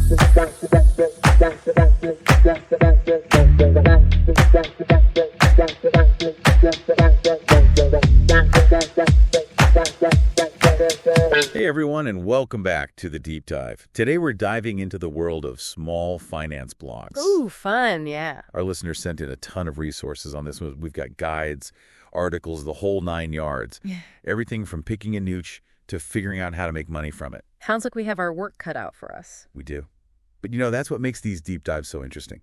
Hey everyone, and welcome back to The Deep Dive. Today we're diving into the world of small finance blogs. Ooh, fun, yeah. Our listeners sent in a ton of resources on this one. We've got guides, articles, the whole 9 yards. Yeah. Everything from picking a niche to figuring out how to make money from it. Sounds like we have our work cut out for us. We do. But that's what makes these deep dives so interesting.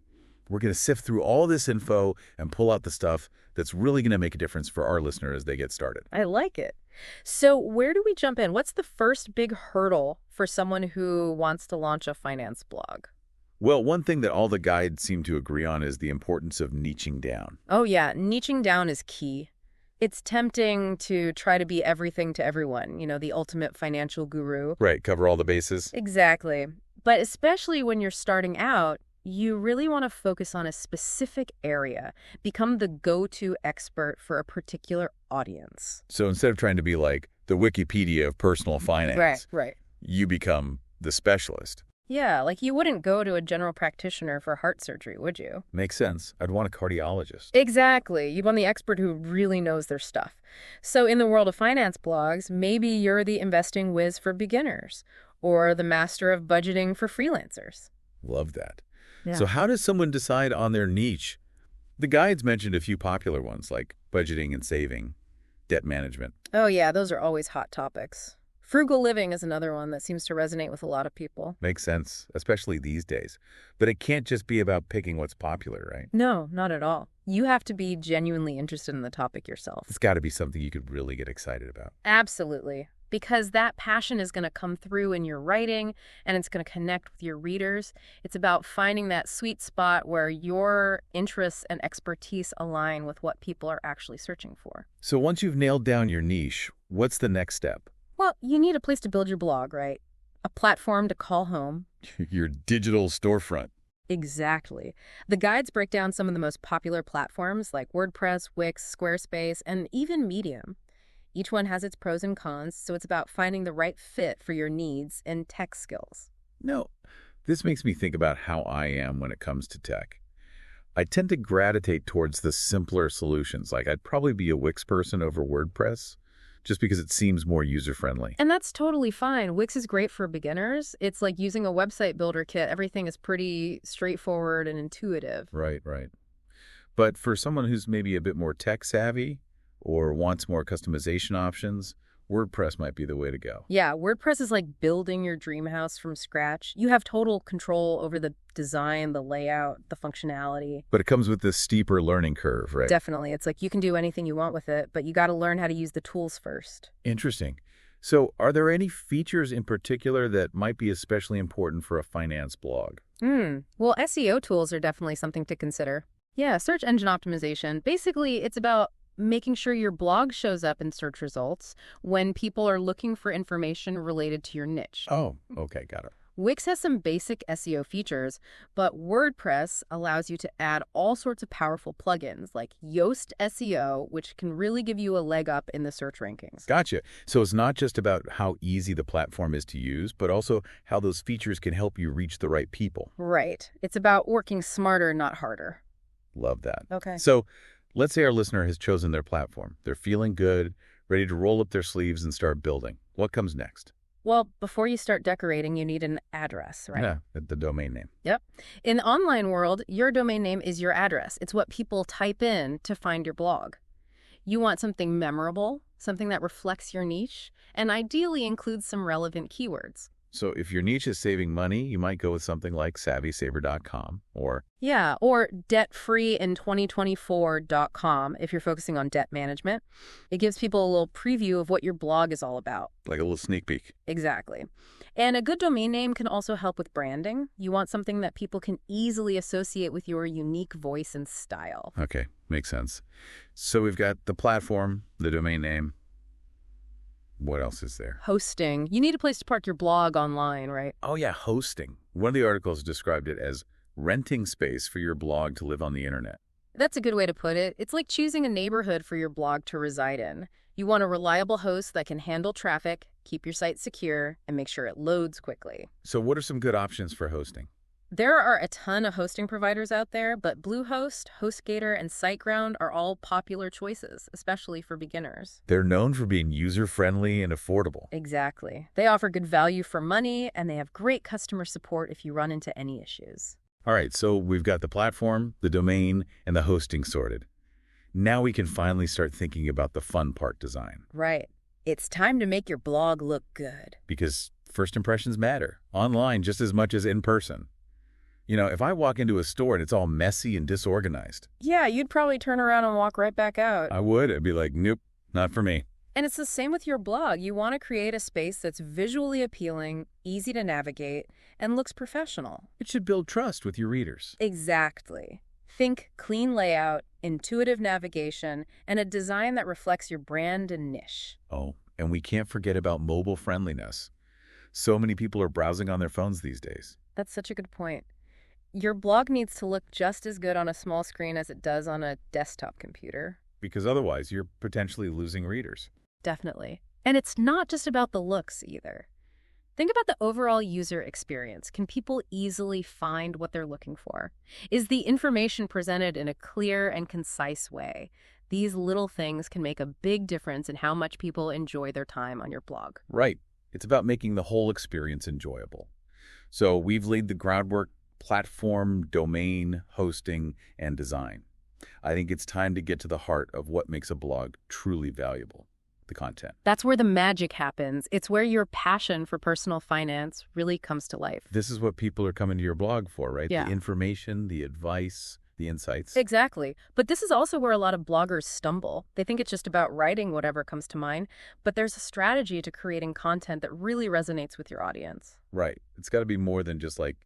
We're going to sift through all this info and pull out the stuff that's really going to make a difference for our listener as they get started. I like it. So where do we jump in? What's the first big hurdle for someone who wants to launch a finance blog? Well, one thing that all the guides seem to agree on is the importance of niching down. Oh, yeah. Niching down is key. It's tempting to try to be everything to everyone, the ultimate financial guru. Right, cover all the bases. Exactly. But especially when you're starting out, you really want to focus on a specific area. Become the go-to expert for a particular audience. So instead of trying to be like the Wikipedia of personal finance, Right. you become the specialist. Yeah, like you wouldn't go to a general practitioner for heart surgery, would you? Makes sense. I'd want a cardiologist. Exactly. You'd want the expert who really knows their stuff. So in the world of finance blogs, maybe you're the investing whiz for beginners or the master of budgeting for freelancers. Love that. Yeah. So how does someone decide on their niche? The guides mentioned a few popular ones like budgeting and saving, debt management. Oh, yeah, those are always hot topics. Frugal living is another one that seems to resonate with a lot of people. Makes sense, especially these days. But it can't just be about picking what's popular, right? No, not at all. You have to be genuinely interested in the topic yourself. It's got to be something you could really get excited about. Absolutely. Because that passion is going to come through in your writing and it's going to connect with your readers. It's about finding that sweet spot where your interests and expertise align with what people are actually searching for. So once you've nailed down your niche, what's the next step? Well, you need a place to build your blog, right? A platform to call home. Your digital storefront. Exactly. The guides break down some of the most popular platforms like WordPress, Wix, Squarespace, and even Medium. Each one has its pros and cons, so it's about finding the right fit for your needs and tech skills. No, this makes me think about how I am when it comes to tech. I tend to gravitate towards the simpler solutions. Like I'd probably be a Wix person over WordPress, just because it seems more user-friendly. And that's totally fine. Wix is great for beginners. It's like using a website builder kit. Everything is pretty straightforward and intuitive. Right. But for someone who's maybe a bit more tech-savvy or wants more customization options, WordPress might be the way to go. Yeah, WordPress is like building your dream house from scratch. You have total control over the design, the layout, the functionality. But it comes with this steeper learning curve, right? Definitely. It's like you can do anything you want with it, but you got to learn how to use the tools first. Interesting. So are there any features in particular that might be especially important for a finance blog? Well, SEO tools are definitely something to consider. Yeah, search engine optimization. Basically, it's about making sure your blog shows up in search results when people are looking for information related to your niche. Oh, okay, got it. Wix has some basic SEO features, but WordPress allows you to add all sorts of powerful plugins like Yoast SEO, which can really give you a leg up in the search rankings. Gotcha. So it's not just about how easy the platform is to use, but also how those features can help you reach the right people. Right. It's about working smarter, not harder. Love that. Okay. So let's say our listener has chosen their platform. They're feeling good, ready to roll up their sleeves and start building. What comes next? Well, before you start decorating, you need an address, right? Yeah, the domain name. Yep. In the online world, your domain name is your address. It's what people type in to find your blog. You want something memorable, something that reflects your niche, and ideally includes some relevant keywords. So if your niche is saving money, you might go with something like savvysaver.com or... Yeah, or debtfreein2024.com if you're focusing on debt management. It gives people a little preview of what your blog is all about. like a little sneak peek. Exactly. And a good domain name can also help with branding. You want something that people can easily associate with your unique voice and style. Okay, makes sense. So we've got the platform, the domain name. What else is there? Hosting. You need a place to park your blog online, right? Oh yeah, hosting. One of the articles described it as renting space for your blog to live on the internet. That's a good way to put it. It's like choosing a neighborhood for your blog to reside in. You want a reliable host that can handle traffic, keep your site secure, and make sure it loads quickly. So what are some good options for hosting? There are a ton of hosting providers out there, but Bluehost, HostGator, and SiteGround are all popular choices, especially for beginners. They're known for being user-friendly and affordable. Exactly. They offer good value for money, and they have great customer support if you run into any issues. All right, so we've got the platform, the domain, and the hosting sorted. Now we can finally start thinking about the fun part, design. Right. It's time to make your blog look good. Because first impressions matter, online just as much as in person. You know, if I walk into a store and it's all messy and disorganized, Yeah, you'd probably turn around and walk right back out. I would. I'd be like, nope, not for me. And it's the same with your blog. You want to create a space that's visually appealing, easy to navigate, and looks professional. It should build trust with your readers. Exactly. Think clean layout, intuitive navigation, and a design that reflects your brand and niche. Oh, and we can't forget about mobile friendliness. So many people are browsing on their phones these days. That's such a good point. Your blog needs to look just as good on a small screen as it does on a desktop computer. Because otherwise, you're potentially losing readers. Definitely. And it's not just about the looks either. Think about the overall user experience. Can people easily find what they're looking for? Is the information presented in a clear and concise way? These little things can make a big difference in how much people enjoy their time on your blog. Right. It's about making the whole experience enjoyable. So we've laid the groundwork: platform, domain, hosting, and design. I think it's time to get to the heart of what makes a blog truly valuable: the content. That's where the magic happens. It's where your passion for personal finance really comes to life. This is what people are coming to your blog for, right? Yeah. The information, the advice, the insights. Exactly. But this is also where a lot of bloggers stumble. They think it's just about writing whatever comes to mind, but there's a strategy to creating content that really resonates with your audience. Right. It's got to be more than just like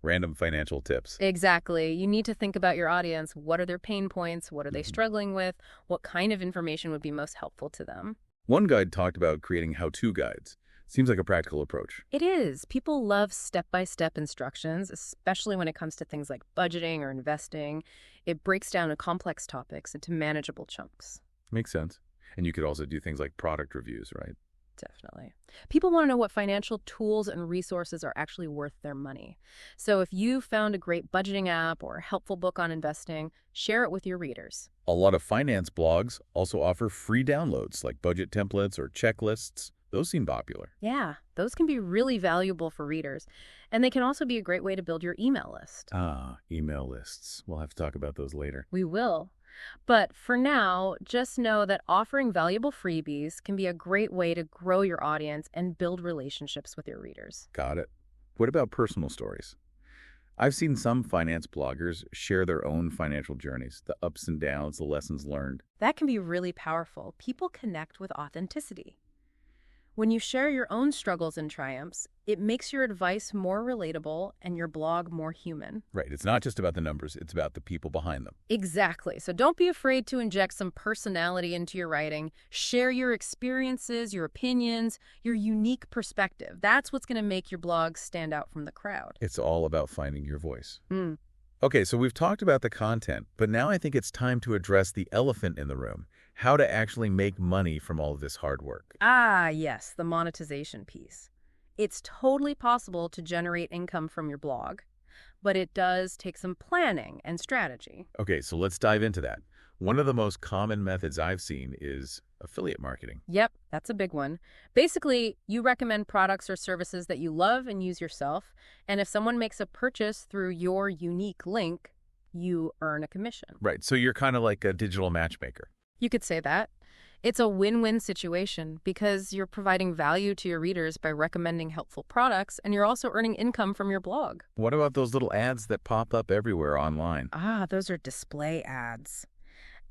random financial tips. Exactly. You need to think about your audience. What are their pain points? What are they struggling with? What kind of information would be most helpful to them? One guide talked about creating how-to guides. Seems like a practical approach. It is. People love step-by-step instructions, especially when it comes to things like budgeting or investing. It breaks down complex topics into manageable chunks. Makes sense. And you could also do things like product reviews, right? Definitely. People want to know what financial tools and resources are actually worth their money. So if you found a great budgeting app or a helpful book on investing, share it with your readers. A lot of finance blogs also offer free downloads like budget templates or checklists. Those seem popular. Yeah, those can be really valuable for readers. And they can also be a great way to build your email list. Ah, email lists. We'll have to talk about those later. We will. But for now, just know that offering valuable freebies can be a great way to grow your audience and build relationships with your readers. Got it. What about personal stories? I've seen some finance bloggers share their own financial journeys, the ups and downs, the lessons learned. That can be really powerful. People connect with authenticity. When you share your own struggles and triumphs, it makes your advice more relatable and your blog more human. Right. It's not just about the numbers. It's about the people behind them. Exactly. So don't be afraid to inject some personality into your writing. Share your experiences, your opinions, your unique perspective. That's what's going to make your blog stand out from the crowd. It's all about finding your voice. Okay, so we've talked about the content, but now I think it's time to address the elephant in the room: how to actually make money from all of this hard work. Ah, yes, the monetization piece. It's totally possible to generate income from your blog, but it does take some planning and strategy. Okay, so let's dive into that. One of the most common methods I've seen is affiliate marketing. Yep, that's a big one. Basically, you recommend products or services that you love and use yourself, and if someone makes a purchase through your unique link, you earn a commission. Right, so you're kind of like a digital matchmaker. You could say that. It's a win-win situation because you're providing value to your readers by recommending helpful products, and you're also earning income from your blog. What about those little ads that pop up everywhere online? Ah, those are display ads.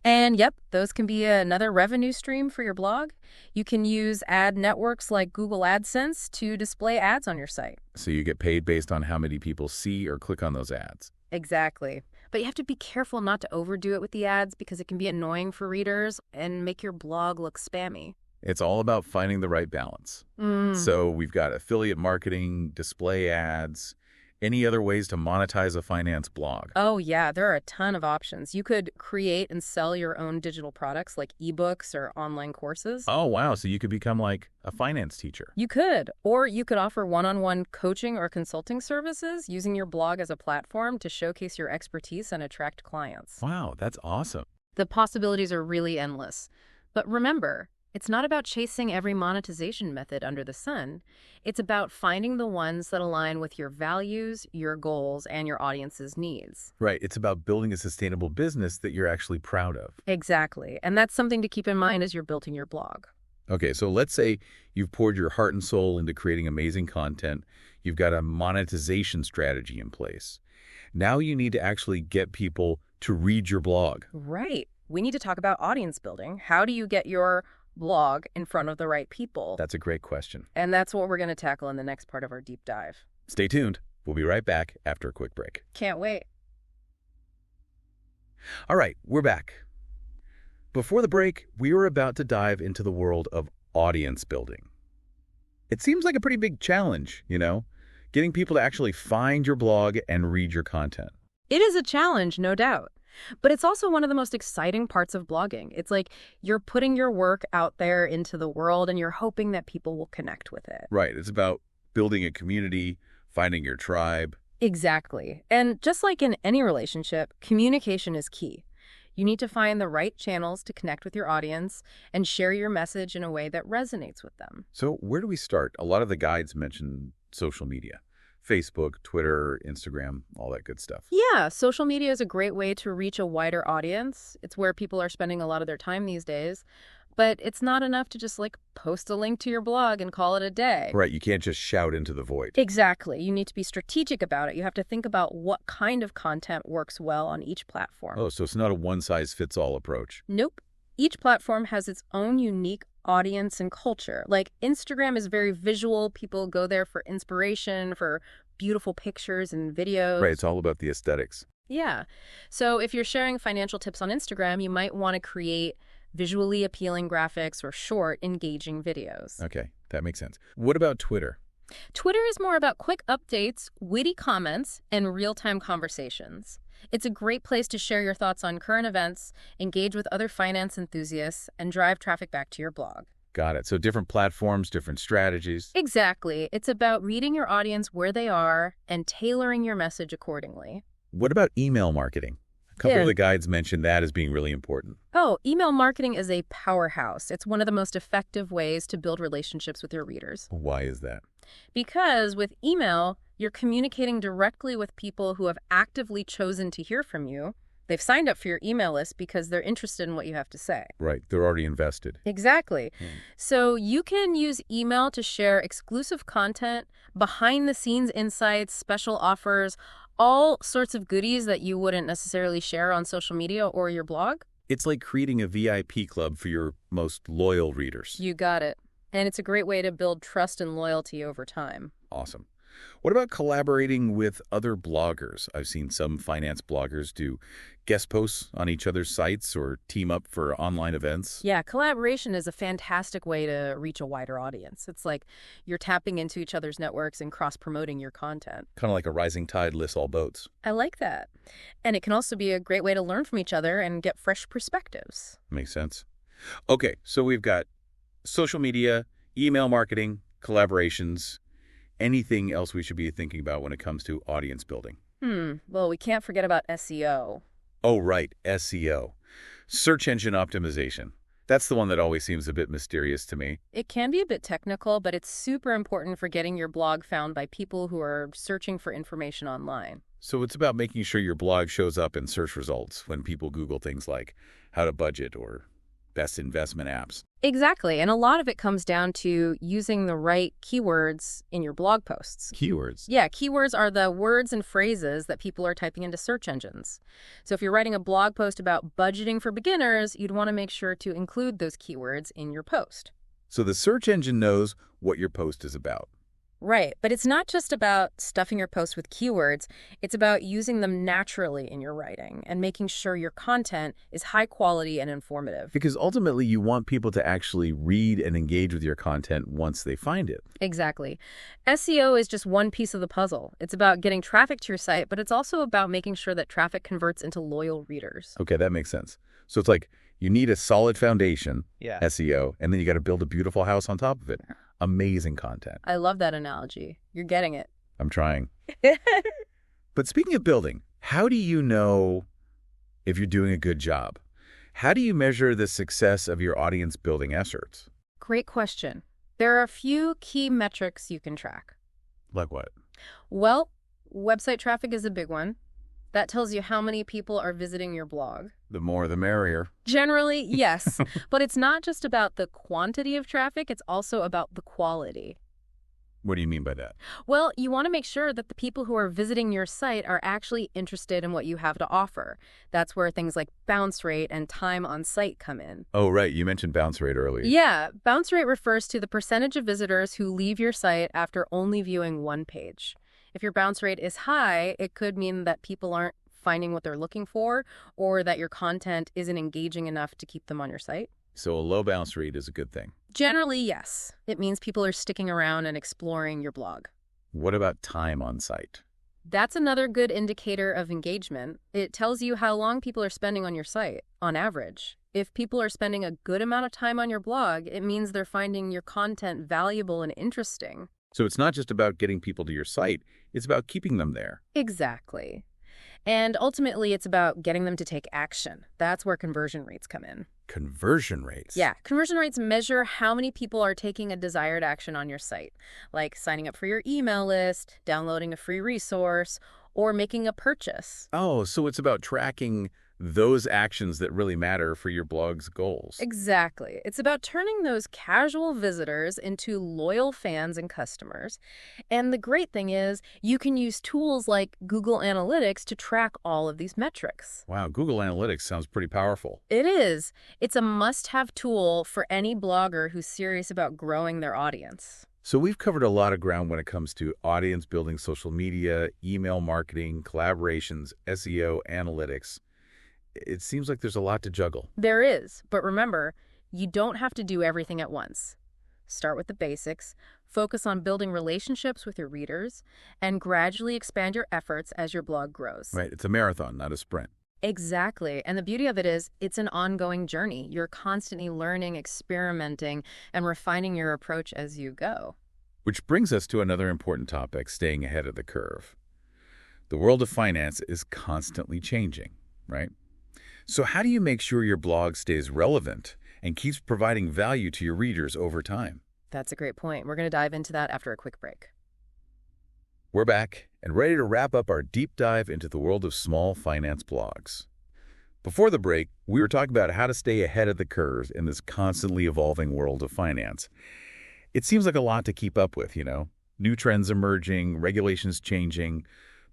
And yep, those can be another revenue stream for your blog. You can use ad networks like Google AdSense to display ads on your site. So you get paid based on how many people see or click on those ads. Exactly. But you have to be careful not to overdo it with the ads because it can be annoying for readers and make your blog look spammy. It's all about finding the right balance. So we've got affiliate marketing, display ads, Any other ways to monetize a finance blog? Oh, yeah, there are a ton of options. You could create and sell your own digital products like ebooks or online courses. Oh, wow. So you could become like a finance teacher. You could, or you could offer one-on-one coaching or consulting services using your blog as a platform to showcase your expertise and attract clients. Wow, that's awesome. The possibilities are really endless. But remember, it's not about chasing every monetization method under the sun. It's about finding the ones that align with your values, your goals, and your audience's needs. Right. It's about building a sustainable business that you're actually proud of. Exactly. And that's something to keep in mind as you're building your blog. Okay, so let's say you've poured your heart and soul into creating amazing content. You've got a monetization strategy in place. Now you need to actually get people to read your blog. Right. We need to talk about audience building. How do you get your blog in front of the right people? That's a great question. And that's what we're going to tackle in the next part of our deep dive. Stay tuned. We'll be right back after a quick break. Can't wait. All right, we're back. Before the break, we were about to dive into the world of audience building. It seems like a pretty big challenge, getting people to actually find your blog and read your content. It is a challenge, no doubt. But it's also one of the most exciting parts of blogging. It's like you're putting your work out there into the world and you're hoping that people will connect with it. Right. It's about building a community, finding your tribe. Exactly. And just like in any relationship, communication is key. You need to find the right channels to connect with your audience and share your message in a way that resonates with them. So where do we start? A lot of the guides mention social media. Facebook, Twitter, Instagram, all that good stuff. Yeah, social media is a great way to reach a wider audience. It's where people are spending a lot of their time these days. But it's not enough to just post a link to your blog and call it a day. Right, you can't just shout into the void. Exactly. You need to be strategic about it. You have to think about what kind of content works well on each platform. Oh, so it's not a one-size-fits-all approach. Nope. Each platform has its own unique audience and culture. Like Instagram is very visual. People go there for inspiration, for beautiful pictures and videos. Right, it's all about the aesthetics. Yeah. So if you're sharing financial tips on Instagram, you might want to create visually appealing graphics or short, engaging videos. Okay, that makes sense. What about Twitter? Twitter is more about quick updates, witty comments, and real-time conversations. It's a great place to share your thoughts on current events, engage with other finance enthusiasts, and drive traffic back to your blog. Got it. So different platforms, different strategies. Exactly. It's about reading your audience where they are and tailoring your message accordingly. What about email marketing? A couple of the guides mentioned that as being really important. Oh, email marketing is a powerhouse. It's one of the most effective ways to build relationships with your readers. Why is that? Because with email, you're communicating directly with people who have actively chosen to hear from you. They've signed up for your email list because they're interested in what you have to say. Right. They're already invested. Exactly. So you can use email to share exclusive content, behind-the-scenes insights, special offers, all sorts of goodies that you wouldn't necessarily share on social media or your blog. It's like creating a VIP club for your most loyal readers. You got it. And it's a great way to build trust and loyalty over time. Awesome. What about collaborating with other bloggers? I've seen some finance bloggers do guest posts on each other's sites or team up for online events. Yeah, collaboration is a fantastic way to reach a wider audience. It's like you're tapping into each other's networks and cross-promoting your content. Kind of like a rising tide lifts all boats. I like that. And it can also be a great way to learn from each other and get fresh perspectives. Makes sense. Okay, so we've got social media, email marketing, collaborations. Anything else we should be thinking about when it comes to audience building? Well, we can't forget about SEO. Oh, right, SEO. Search engine optimization. That's the one that always seems a bit mysterious to me. It can be a bit technical, but it's super important for getting your blog found by people who are searching for information online. So it's about making sure your blog shows up in search results when people Google things like how to budget or best investment apps. Exactly. And a lot of it comes down to using the right keywords in your blog posts. Keywords? Yeah, keywords are the words and phrases that people are typing into search engines. So if you're writing a blog post about budgeting for beginners, you'd want to make sure to include those keywords in your post. So the search engine knows what your post is about. Right, but it's not just about stuffing your post with keywords. It's about using them naturally in your writing and making sure your content is high quality and informative. Because ultimately, you want people to actually read and engage with your content once they find it. Exactly. SEO is just one piece of the puzzle. It's about getting traffic to your site, but it's also about making sure that traffic converts into loyal readers. Okay, that makes sense. So it's like you need a solid foundation, Yeah. SEO, and then you got to build a beautiful house on top of it. Amazing content. I love that analogy. You're getting it. I'm trying. But speaking of building, how do you know if you're doing a good job? How do you measure the success of your audience building efforts? Great question. There are a few key metrics you can track. Like what? Well, website traffic is a big one. That tells you how many people are visiting your blog. The more the merrier. Generally, yes. But it's not just about the quantity of traffic, it's also about the quality. What do you mean by that? Well, you want to make sure that the people who are visiting your site are actually interested in what you have to offer. That's where things like bounce rate and time on site come in. Oh, right. You mentioned bounce rate earlier. Yeah, bounce rate refers to the percentage of visitors who leave your site after only viewing one page. If your bounce rate is high, it could mean that people aren't finding what they're looking for or that your content isn't engaging enough to keep them on your site. So a low bounce rate is a good thing. Generally, yes. It means people are sticking around and exploring your blog. What about time on site? That's another good indicator of engagement. It tells you how long people are spending on your site, on average. If people are spending a good amount of time on your blog, it means they're finding your content valuable and interesting. So it's not just about getting people to your site, it's about keeping them there. Exactly. And ultimately, it's about getting them to take action. That's where conversion rates come in. Conversion rates? Yeah, conversion rates measure how many people are taking a desired action on your site, like signing up for your email list, downloading a free resource, or making a purchase. Oh, so it's about tracking those actions that really matter for your blog's goals. Exactly. It's about turning those casual visitors into loyal fans and customers. And the great thing is, you can use tools like Google Analytics to track all of these metrics. Wow, Google Analytics sounds pretty powerful. It is. It's a must-have tool for any blogger who's serious about growing their audience. So we've covered a lot of ground when it comes to audience building, social media, email marketing, collaborations, SEO, analytics. It seems like there's a lot to juggle. There is, but remember, you don't have to do everything at once. Start with the basics, focus on building relationships with your readers, and gradually expand your efforts as your blog grows. Right, it's a marathon, not a sprint. Exactly. And the beauty of it is, it's an ongoing journey. You're constantly learning, experimenting, and refining your approach as you go. Which brings us to another important topic, staying ahead of the curve. The world of finance is constantly changing, right? So how do you make sure your blog stays relevant and keeps providing value to your readers over time? That's a great point. We're going to dive into that after a quick break. We're back and ready to wrap up our deep dive into the world of small finance blogs. Before the break, we were talking about how to stay ahead of the curve in this constantly evolving world of finance. It seems like a lot to keep up with, New trends emerging, regulations changing,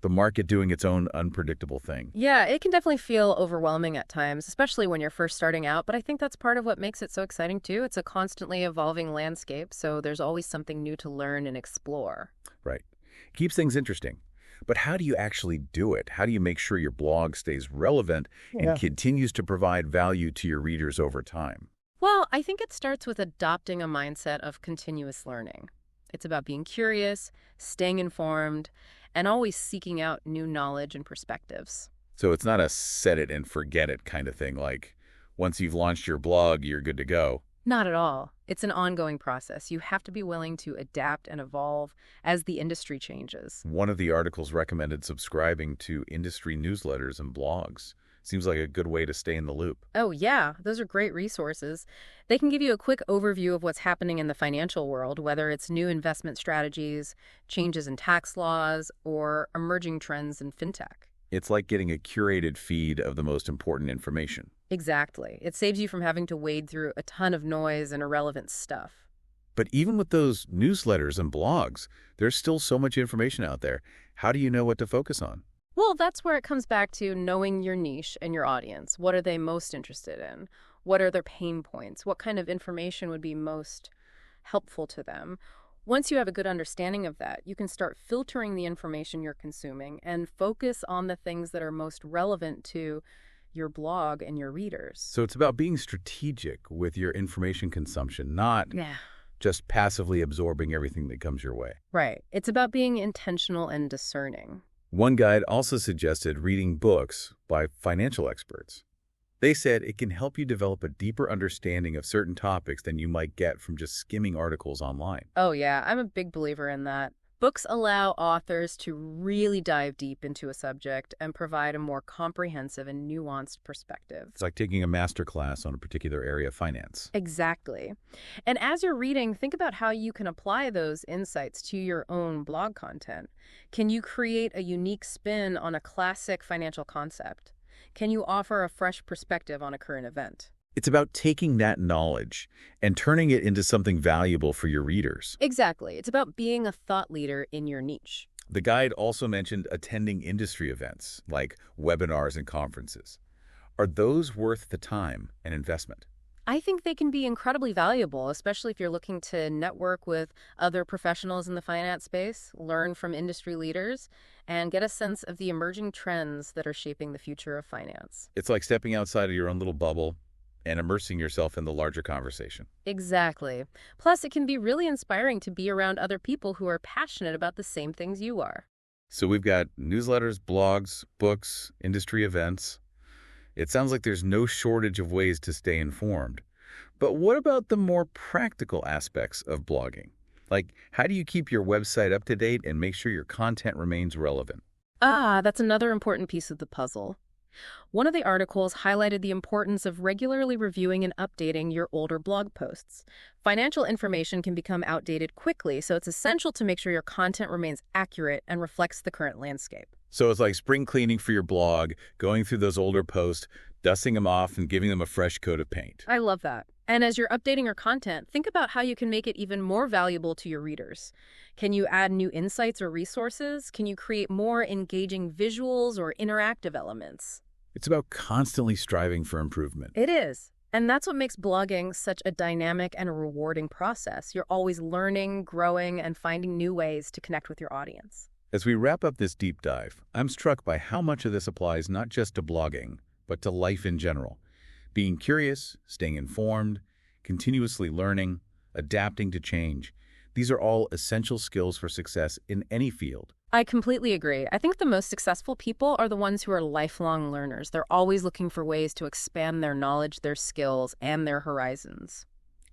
the market doing its own unpredictable thing. Yeah, it can definitely feel overwhelming at times, especially when you're first starting out, but I think that's part of what makes it so exciting too. It's a constantly evolving landscape, so there's always something new to learn and explore. Right. Keeps things interesting. But how do you actually do it? How do you make sure your blog stays relevant and continues to provide value to your readers over time? Well, I think it starts with adopting a mindset of continuous learning. It's about being curious, staying informed, and always seeking out new knowledge and perspectives. So it's not a set it and forget it kind of thing, like once you've launched your blog, you're good to go. Not at all. It's an ongoing process. You have to be willing to adapt and evolve as the industry changes. One of the articles recommended subscribing to industry newsletters and blogs. Seems like a good way to stay in the loop. Oh, yeah. Those are great resources. They can give you a quick overview of what's happening in the financial world, whether it's new investment strategies, changes in tax laws, or emerging trends in fintech. It's like getting a curated feed of the most important information. Exactly. It saves you from having to wade through a ton of noise and irrelevant stuff. But even with those newsletters and blogs, there's still so much information out there. How do you know what to focus on? Well, that's where it comes back to knowing your niche and your audience. What are they most interested in? What are their pain points? What kind of information would be most helpful to them? Once you have a good understanding of that, you can start filtering the information you're consuming and focus on the things that are most relevant to your blog and your readers. So it's about being strategic with your information consumption, not Yeah. just passively absorbing everything that comes your way. Right. It's about being intentional and discerning. One guide also suggested reading books by financial experts. They said it can help you develop a deeper understanding of certain topics than you might get from just skimming articles online. Oh, yeah, I'm a big believer in that. Books allow authors to really dive deep into a subject and provide a more comprehensive and nuanced perspective. It's like taking a master class on a particular area of finance. Exactly. And as you're reading, think about how you can apply those insights to your own blog content. Can you create a unique spin on a classic financial concept? Can you offer a fresh perspective on a current event? It's about taking that knowledge and turning it into something valuable for your readers. Exactly. It's about being a thought leader in your niche. The guide also mentioned attending industry events like webinars and conferences. Are those worth the time and investment? I think they can be incredibly valuable, especially if you're looking to network with other professionals in the finance space, learn from industry leaders, and get a sense of the emerging trends that are shaping the future of finance. It's like stepping outside of your own little bubble and immersing yourself in the larger conversation. Exactly. Plus, it can be really inspiring to be around other people who are passionate about the same things you are. So we've got newsletters, blogs, books, industry events. It sounds like there's no shortage of ways to stay informed. But what about the more practical aspects of blogging? Like, how do you keep your website up to date and make sure your content remains relevant? That's another important piece of the puzzle. One of the articles highlighted the importance of regularly reviewing and updating your older blog posts. Financial information can become outdated quickly, so it's essential to make sure your content remains accurate and reflects the current landscape. So it's like spring cleaning for your blog, going through those older posts, dusting them off, and giving them a fresh coat of paint. I love that. And as you're updating your content, think about how you can make it even more valuable to your readers. Can you add new insights or resources? Can you create more engaging visuals or interactive elements? It's about constantly striving for improvement. It is. And that's what makes blogging such a dynamic and a rewarding process. You're always learning, growing, and finding new ways to connect with your audience. As we wrap up this deep dive, I'm struck by how much of this applies not just to blogging, but to life in general. Being curious, staying informed, continuously learning, adapting to change. These are all essential skills for success in any field. I completely agree. I think the most successful people are the ones who are lifelong learners. They're always looking for ways to expand their knowledge, their skills, and their horizons.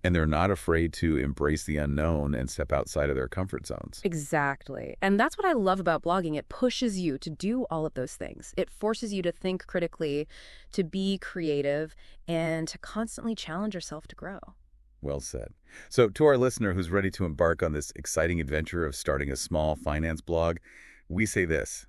And they're not afraid to embrace the unknown and step outside of their comfort zones. Exactly. And that's what I love about blogging. It pushes you to do all of those things. It forces you to think critically, to be creative, and to constantly challenge yourself to grow. Well said. So to our listener who's ready to embark on this exciting adventure of starting a small finance blog, we say this: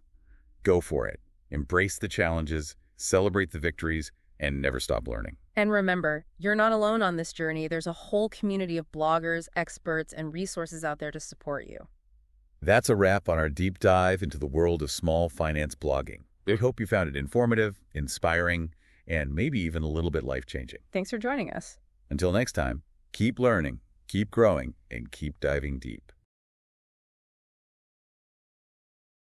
go for it. Embrace the challenges, celebrate the victories, and never stop learning. And remember, you're not alone on this journey. There's a whole community of bloggers, experts, and resources out there to support you. That's a wrap on our deep dive into the world of small finance blogging. We hope you found it informative, inspiring, and maybe even a little bit life-changing. Thanks for joining us. Until next time, keep learning, keep growing, and keep diving deep.